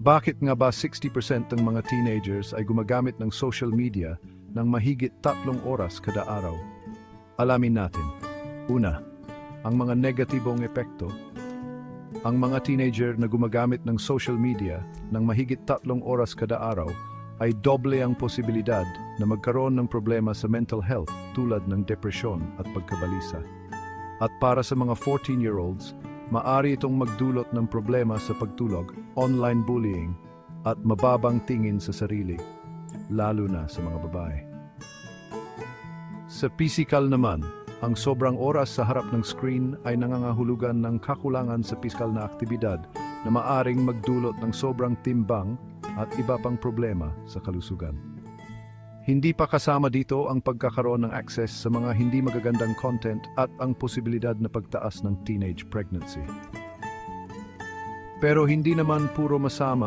Bakit nga ba 60% ng mga teenagers ay gumagamit ng social media ng mahigit 3 oras kada araw? Alamin natin. Una, ang mga negatibong epekto. Ang mga teenager na gumagamit ng social media ng mahigit 3 oras kada araw ay doble ang posibilidad na magkaroon ng problema sa mental health tulad ng depresyon at pagkabalisa. At para sa mga 14-year-olds, maaari itong magdulot ng problema sa pagtulog, online bullying, at mababang tingin sa sarili, lalo na sa mga babae. Sa physical naman, ang sobrang oras sa harap ng screen ay nangangahulugan ng kakulangan sa pisikal na aktibidad na maaring magdulot ng sobrang timbang at iba pang problema sa kalusugan. Hindi pa kasama dito ang pagkakaroon ng access sa mga hindi magagandang content at ang posibilidad na pagtaas ng teenage pregnancy. Pero hindi naman puro masama